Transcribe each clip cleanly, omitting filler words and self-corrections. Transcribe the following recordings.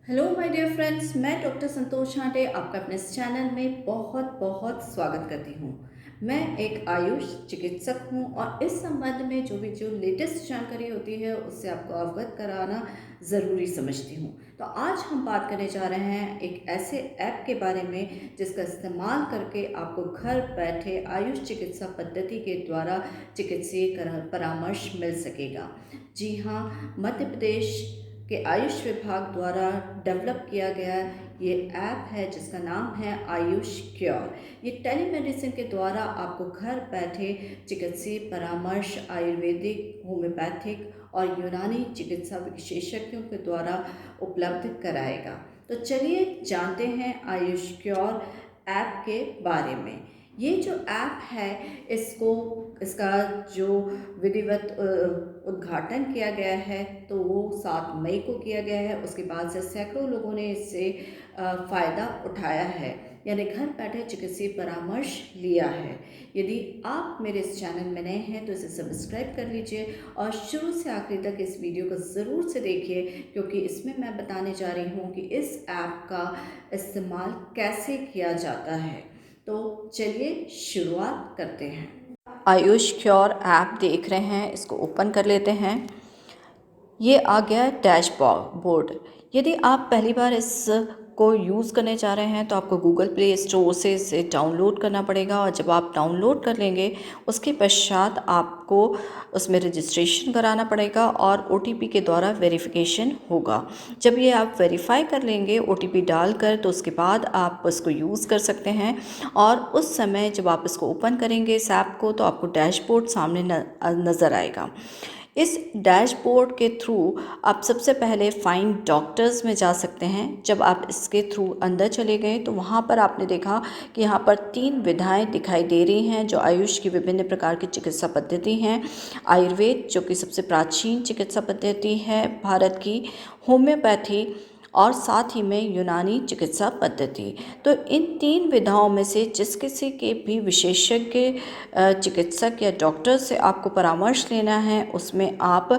Hello my dear friends, मैं doctor संतोष हांडे आपका अपने इस चैनल में बहुत बहुत स्वागत करती हूँ। मैं एक आयुष चिकित्सक हूँ और इस संबंध में जो लेटेस्ट जानकारी होती है उससे आपको अवगत कराना ज़रूरी समझती हूँ। तो आज हम बात करने जा रहे हैं एक ऐसे ऐप के बारे में जिसका इस्तेमाल करके आपको घर बैठे आयुष चिकित्सा पद्धति के द्वारा चिकित्सीय परामर्श मिल सकेगा। जी हाँ, मध्य प्रदेश के आयुष विभाग द्वारा डेवलप किया गया ये ऐप है जिसका नाम है आयुष क्योर। ये टेलीमेडिसिन के द्वारा आपको घर बैठे चिकित्सीय परामर्श आयुर्वेदिक, होम्योपैथिक और यूनानी चिकित्सा विशेषज्ञों के द्वारा उपलब्ध कराएगा। तो चलिए जानते हैं आयुष क्योर ऐप के बारे में। ये जो ऐप है इसका जो विधिवत उद्घाटन किया गया है तो वो 7 मई को किया गया है। उसके बाद से सैकड़ों लोगों ने इससे फ़ायदा उठाया है, यानी घर बैठे चिकित्सीय परामर्श लिया है। यदि आप मेरे इस चैनल में नए हैं तो इसे सब्सक्राइब कर लीजिए और शुरू से आखिरी तक इस वीडियो को ज़रूर से देखिए, क्योंकि इसमें मैं बताने जा रही हूँ कि इस ऐप का इस्तेमाल कैसे किया जाता है। तो चलिए शुरुआत करते हैं। आयुष क्योर ऐप देख रहे हैं, इसको ओपन कर लेते हैं। ये आ गया डैशबोर्ड। यदि आप पहली बार इसको यूज़ करने जा रहे हैं तो आपको गूगल प्ले स्टोर से इसे डाउनलोड करना पड़ेगा, और जब आप डाउनलोड कर लेंगे उसके पश्चात आपको उसमें रजिस्ट्रेशन कराना पड़ेगा और OTP के द्वारा वेरिफिकेशन होगा। जब ये आप वेरीफाई कर लेंगे OTP डालकर, तो उसके बाद आप इसको यूज़ कर सकते हैं। और उस समय जब आप इसको ओपन करेंगे इस ऐप को, तो आपको डैशबोर्ड सामने नज़र आएगा। इस डैशबोर्ड के थ्रू आप सबसे पहले फाइंड डॉक्टर्स में जा सकते हैं। जब आप इसके थ्रू अंदर चले गए तो वहाँ पर आपने देखा कि यहाँ पर 3 विधाएं दिखाई दे रही हैं जो आयुष की विभिन्न प्रकार की चिकित्सा पद्धति हैं। आयुर्वेद, जो कि सबसे प्राचीन चिकित्सा पद्धति है भारत की, होम्योपैथी और साथ ही में यूनानी चिकित्सा पद्धति। तो इन 3 विधाओं में से जिस किसी के भी विशेषज्ञ चिकित्सक या डॉक्टर से आपको परामर्श लेना है उसमें आप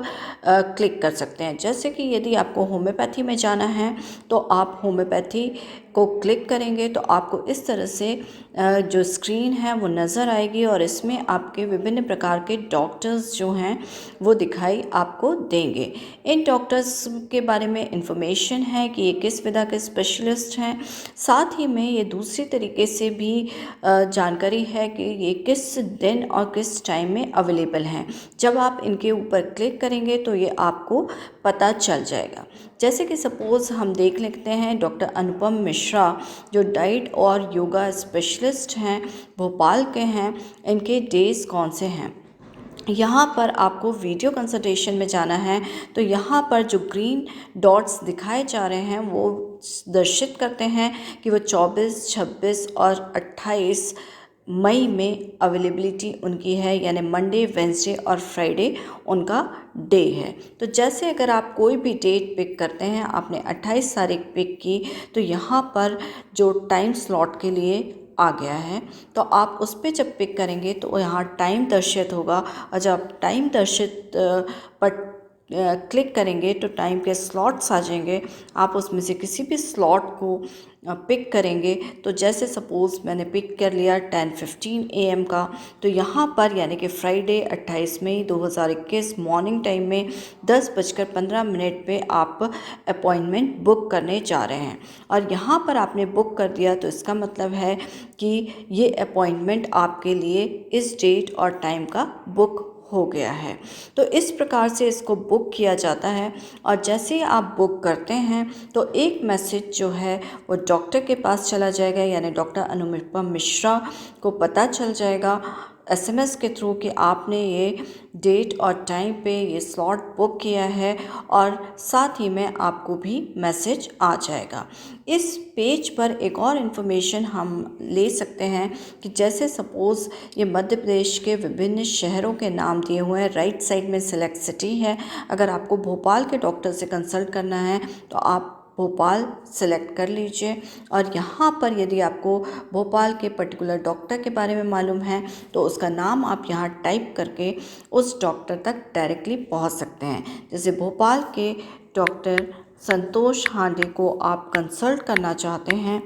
क्लिक कर सकते हैं। जैसे कि यदि आपको होम्योपैथी में जाना है तो आप होम्योपैथी को क्लिक करेंगे तो आपको इस तरह से जो स्क्रीन है वो नज़र आएगी, और इसमें आपके विभिन्न प्रकार के डॉक्टर्स जो हैं वो दिखाई आपको देंगे। इन डॉक्टर्स के बारे में इंफॉर्मेशन है कि ये किस विधा के स्पेशलिस्ट हैं। साथ ही में ये दूसरी तरीके से भी जानकारी है कि ये किस दिन और किस टाइम में अवेलेबल हैं। जब आप इनके ऊपर क्लिक करेंगे तो ये आपको पता चल जाएगा। जैसे कि सपोज़ हम देख लेते हैं डॉक्टर अनुपम मिश्रा, जो डाइट और योगा स्पेशलिस्ट हैं, भोपाल के हैं। इनके डेज़ कौन से हैं, यहाँ पर आपको वीडियो कंसल्टेशन में जाना है तो यहाँ पर जो ग्रीन डॉट्स दिखाए जा रहे हैं वो दर्शित करते हैं कि वो 24, 26 और 28 मई में अवेलेबिलिटी उनकी है, यानी मंडे, वेंसडे और फ्राइडे उनका डे है। तो जैसे अगर आप कोई भी डेट पिक करते हैं, आपने 28 तारीख पिक की, तो यहाँ पर जो टाइम स्लॉट के लिए आ गया है तो आप उस पर जब पिक करेंगे तो यहाँ टाइम दर्शित होगा, और जब आप टाइम दर्शित पर क्लिक करेंगे तो टाइम के स्लॉट्स आ जाएंगे। आप उसमें से किसी भी स्लॉट को पिक करेंगे। तो जैसे सपोज़ मैंने पिक कर लिया 10:15 AM का, तो यहाँ पर यानी कि फ्राइडे 28 मई 2021 मॉर्निंग टाइम में 10:15 पे आप अपॉइंटमेंट बुक करने जा रहे हैं। और यहाँ पर आपने बुक कर दिया तो इसका मतलब है कि ये अपॉइंटमेंट आपके लिए इस डेट और टाइम का बुक हो गया है। तो इस प्रकार से इसको बुक किया जाता है, और जैसे ही आप बुक करते हैं तो एक मैसेज जो है वो डॉक्टर के पास चला जाएगा, यानी डॉक्टर अनुपम मिश्रा को पता चल जाएगा SMS के थ्रू कि आपने ये डेट और टाइम पे ये स्लॉट बुक किया है, और साथ ही में आपको भी मैसेज आ जाएगा। इस पेज पर एक और इन्फॉर्मेशन हम ले सकते हैं कि जैसे सपोज़ ये मध्य प्रदेश के विभिन्न शहरों के नाम दिए हुए हैं। राइट साइड में सेलेक्ट सिटी है। अगर आपको भोपाल के डॉक्टर से कंसल्ट करना है तो आप भोपाल सेलेक्ट कर लीजिए, और यहाँ पर यदि आपको भोपाल के पर्टिकुलर डॉक्टर के बारे में मालूम है तो उसका नाम आप यहाँ टाइप करके उस डॉक्टर तक डायरेक्टली पहुँच सकते हैं। जैसे भोपाल के डॉक्टर संतोष हांडे को आप कंसल्ट करना चाहते हैं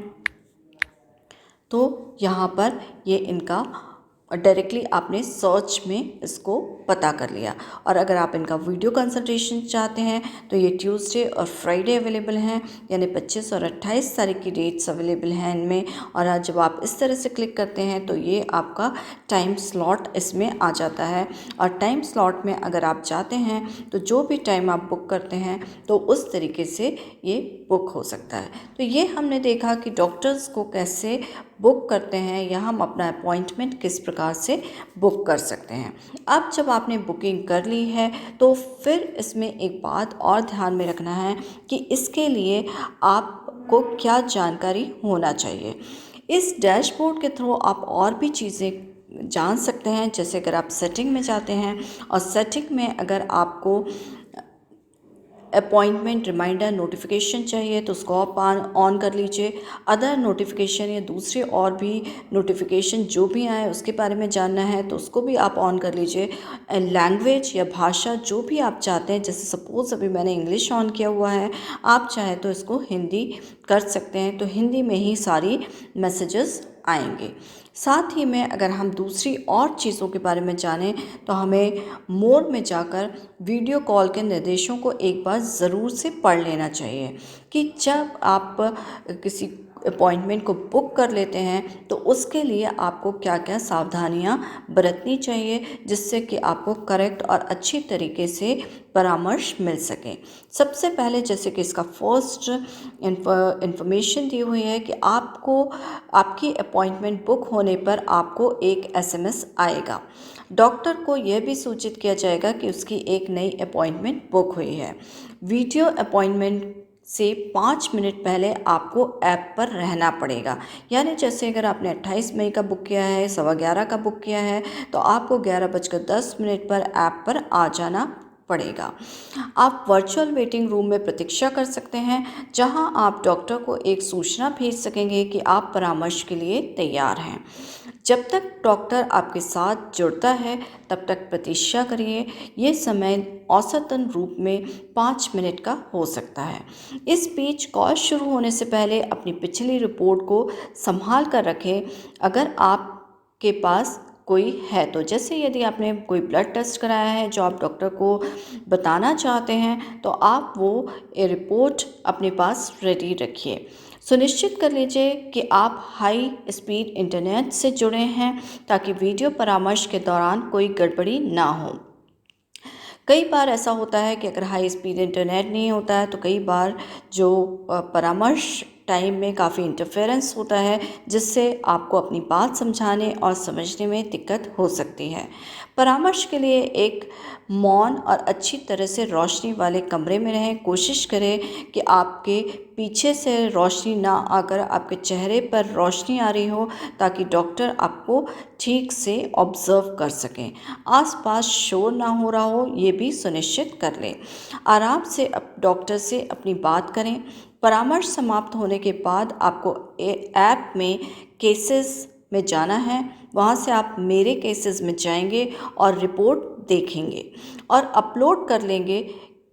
तो यहाँ पर ये इनका डायरेक्टली आपने सर्च में इसको पता कर लिया। और अगर आप इनका वीडियो कंसल्टेशन चाहते हैं तो ये ट्यूसडे और फ्राइडे अवेलेबल हैं, यानी 25 और 28 तारीख की डेट्स अवेलेबल हैं इनमें। और आज जब आप इस तरह से क्लिक करते हैं तो ये आपका टाइम स्लॉट इसमें आ जाता है। और टाइम स्लॉट में अगर आप जाते हैं तो जो भी टाइम आप बुक करते हैं तो उस तरीके से ये बुक हो सकता है। तो ये हमने देखा कि डॉक्टर्स को कैसे बुक करते हैं या हम अपना अपॉइंटमेंट किस प्रकार से बुक कर सकते हैं। अब जब आपने बुकिंग कर ली है तो फिर इसमें एक बात और ध्यान में रखना है कि इसके लिए आपको क्या जानकारी होना चाहिए। इस डैशबोर्ड के थ्रू आप और भी चीज़ें जान सकते हैं। जैसे अगर आप सेटिंग में जाते हैं और सेटिंग में अगर आपको अपॉइंटमेंट रिमाइंडर नोटिफिकेशन चाहिए तो उसको आप ऑन कर लीजिए। अदर नोटिफिकेशन या दूसरे और भी नोटिफिकेशन जो भी आए उसके बारे में जानना है तो उसको भी आप ऑन कर लीजिए। लैंग्वेज या भाषा जो भी आप चाहते हैं, जैसे सपोज़ अभी मैंने इंग्लिश ऑन किया हुआ है, आप चाहे तो इसको हिंदी कर सकते हैं तो हिंदी में ही सारी मैसेजेस आएंगे। साथ ही में अगर हम दूसरी और चीज़ों के बारे में जानें तो हमें मोर में जाकर वीडियो कॉल के निर्देशों को एक बार ज़रूर से पढ़ लेना चाहिए कि जब आप किसी अपॉइंटमेंट को बुक कर लेते हैं तो उसके लिए आपको क्या क्या सावधानियां बरतनी चाहिए जिससे कि आपको करेक्ट और अच्छी तरीके से परामर्श मिल सके। सबसे पहले जैसे कि इसका फर्स्ट इंफॉर्मेशन दी हुई है कि आपको आपकी अपॉइंटमेंट बुक होने पर आपको एक एसएमएस आएगा। डॉक्टर को यह भी सूचित किया जाएगा कि उसकी एक नई अपॉइंटमेंट बुक हुई है। वीडियो अपॉइंटमेंट से 5 मिनट पहले आपको ऐप पर रहना पड़ेगा। यानी जैसे अगर आपने 28 मई का बुक किया है, 11:15 का बुक किया है तो आपको 11:10 पर ऐप पर आ जाना पड़ेगा। आप वर्चुअल वेटिंग रूम में प्रतीक्षा कर सकते हैं जहां आप डॉक्टर को एक सूचना भेज सकेंगे कि आप परामर्श के लिए तैयार हैं। जब तक डॉक्टर आपके साथ जुड़ता है तब तक प्रतीक्षा करिए। ये समय औसतन रूप में 5 मिनट का हो सकता है। इस बीच कॉल शुरू होने से पहले अपनी पिछली रिपोर्ट को संभाल कर रखें अगर आपके पास कोई है तो। जैसे यदि आपने कोई ब्लड टेस्ट कराया है जो आप डॉक्टर को बताना चाहते हैं तो आप वो रिपोर्ट अपने पास रेडी रखिए। सुनिश्चित कर लीजिए कि आप हाई स्पीड इंटरनेट से जुड़े हैं ताकि वीडियो परामर्श के दौरान कोई गड़बड़ी ना हो। कई बार ऐसा होता है कि अगर हाई स्पीड इंटरनेट नहीं होता है तो कई बार जो परामर्श टाइम में काफ़ी इंटरफेरेंस होता है जिससे आपको अपनी बात समझाने और समझने में दिक्कत हो सकती है। परामर्श के लिए एक मौन और अच्छी तरह से रोशनी वाले कमरे में रहें। कोशिश करें कि आपके पीछे से रोशनी ना आकर आपके चेहरे पर रोशनी आ रही हो ताकि डॉक्टर आपको ठीक से ऑब्जर्व कर सकें। आसपास शोर ना हो रहा हो ये भी सुनिश्चित कर लें। आराम से डॉक्टर से अपनी बात करें। परामर्श समाप्त होने के बाद आपको ऐप में केसेस में जाना है। वहाँ से आप मेरे केसेस में जाएंगे और रिपोर्ट देखेंगे और अपलोड कर लेंगे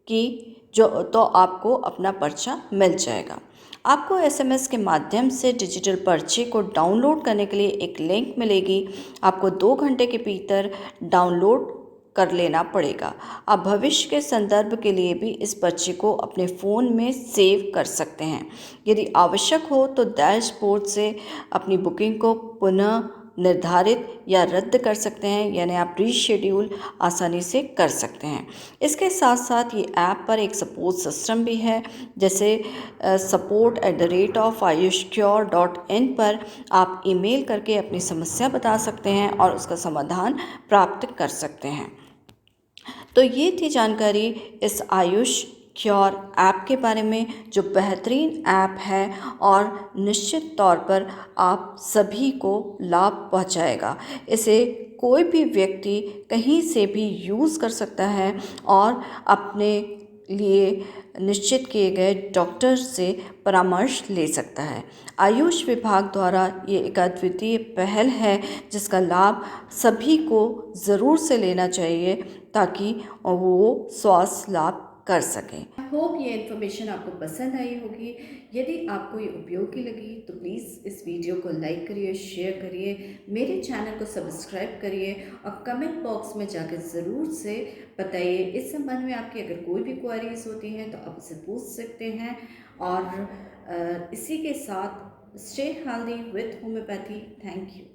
कि जो तो आपको अपना पर्चा मिल जाएगा। आपको एसएमएस के माध्यम से डिजिटल पर्चे को डाउनलोड करने के लिए एक लिंक मिलेगी। आपको 2 घंटे के भीतर डाउनलोड कर लेना पड़ेगा। आप भविष्य के संदर्भ के लिए भी इस पर्चे को अपने फ़ोन में सेव कर सकते हैं। यदि आवश्यक हो तो डैशबोर्ड से अपनी बुकिंग को पुनः निर्धारित या रद्द कर सकते हैं, यानी आप रीशेड्यूल आसानी से कर सकते हैं। इसके साथ साथ ये ऐप पर एक सपोर्ट सिस्टम भी है। जैसे support@ayushcure.in पर आप ईमेल करके अपनी समस्या बता सकते हैं और उसका समाधान प्राप्त कर सकते हैं। तो ये थी जानकारी इस आयुष क्योर ऐप के बारे में जो बेहतरीन ऐप है और निश्चित तौर पर आप सभी को लाभ पहुंचाएगा। इसे कोई भी व्यक्ति कहीं से भी यूज़ कर सकता है और अपने लिए निश्चित किए गए डॉक्टर से परामर्श ले सकता है। आयुष विभाग द्वारा ये एक अद्वितीय पहल है जिसका लाभ सभी को ज़रूर से लेना चाहिए ताकि वो स्वास्थ्य लाभ कर सकें। आई होप ये इन्फॉर्मेशन आपको पसंद आई होगी। यदि आपको ये उपयोगी लगी तो प्लीज़ इस वीडियो को लाइक करिए, शेयर करिए, मेरे चैनल को सब्सक्राइब करिए और कमेंट बॉक्स में जाकर ज़रूर से बताइए। इस संबंध में आपकी अगर कोई भी क्वेरीज होती हैं तो आप मुझसे पूछ सकते हैं। और इसी के साथ stay healthy with homeopathy. Thank you.